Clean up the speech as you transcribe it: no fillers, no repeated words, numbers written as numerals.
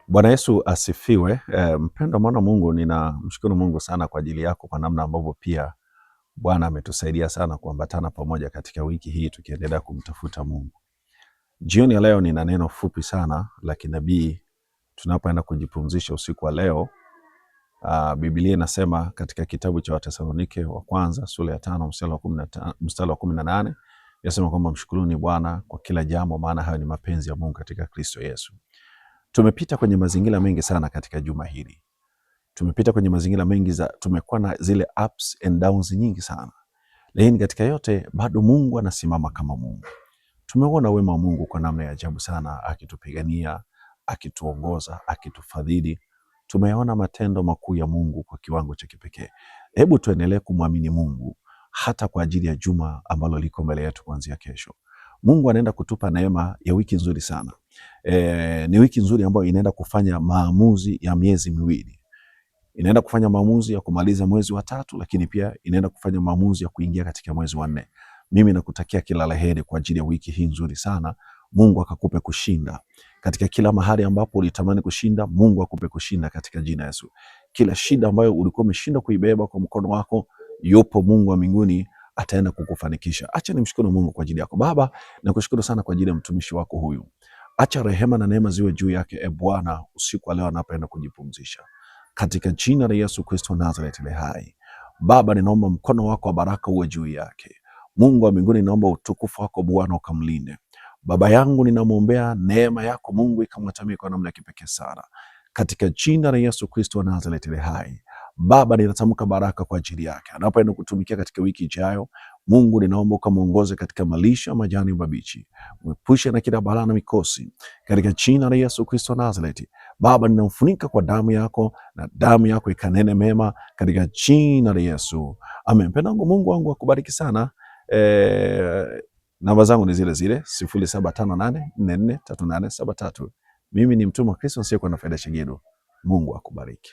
Bwana Yesu asifiwe. Mpendwa mwana Mungu, ninamshukuru Mungu sana kwa ajili yako, kwa namna ambavyo pia Bwana ametusaidia sana kuambatana pamoja katika wiki hii tukiendelea kumtafuta Mungu. Jioni ya leo nina neno fupi sana la kinabii tunapoenda kujipumzisha usiku wa leo. Biblia inasema katika kitabu cha Wathesalonike wa kwanza sura ya 5 mstari wa 18, inasema kwamba mshukuruni Bwana kwa kila jambo, maana hayo ni mapenzi ya Mungu katika Kristo Yesu. Tumepita kwenye mazingira mengi sana katika juma hili. Tumepita kwenye mazingira mengi tumekuwa na zile ups and downs nyingi sana. Lakini katika yote bado Mungu anasimama kama Mungu. Tumeona wema wa Mungu kwa namna ya ajabu sana, akitupigania, akituongoza, akitufadhili. Tumeona matendo makuu ya Mungu kwa kiwango cha kipekee. Hebu tuendelee kumwamini Mungu hata kwa ajili ya juma ambalo liko mbele yetu kuanzia kesho. Mungu anaenda kutupa neema ya wiki nzuri sana. Ni wiki nzuri ambayo inaenda kufanya maamuzi ya miezi miwili. Inaenda kufanya maamuzi ya kumaliza mwezi wa 3, lakini pia inaenda kufanya maamuzi ya kuingia katika mwezi wa 4. Mimi nakutakia kila laheri kwa ajili ya wiki hii nzuri sana. Mungu akakupe kushinda katika kila mahali ambapo ulitamani kushinda. Mungu akupe kushinda katika jina Yesu. Kila shida ambayo ulikuwa umeshinda kuibeba kwa mkono wako, yupo Mungu wa mbinguni ataenda kukufanikisha. Acha nimshukuru Mungu kwa ajili yako. Baba, nakushukuru sana kwa ajili ya mtumishi wako huyu. Acha rehema na neema ziwe juu yake, Bwana, usiku wa leo anapoenda kujipumzisha. Katika jina la Yesu Kristo Nazareti aliye hai. Baba, ninaomba mkono wako wa baraka uwe juu yake. Mungu wa mbinguni, ninaomba utukufu wako Bwana ukamlinde. Baba yangu, ninamwombea neema yako Mungu ikamwatamie kwa namna ya kipekee sana. Katika jina la Yesu Kristo Nazareti aliye hai. Baba, ninatamka baraka kwa ajili yake anapoenda kutumikia katika wiki ijayo. Mungu, ninaomba ukamuongoze katika malisho majani mabichi, mwepushe na kila balaa na mikosi katika jina la Yesu Kristo Nazareti. Baba, ninamfunika kwa damu yako na damu yako ikanene mema katika jina la Yesu. Amen. Mpendwa Mungu wangu akubariki sana. Namba zangu ni zile zile 0758443873. Mimi ni mtumwa wa Kristo, sio kwa faida shigidu. Mungu akubariki.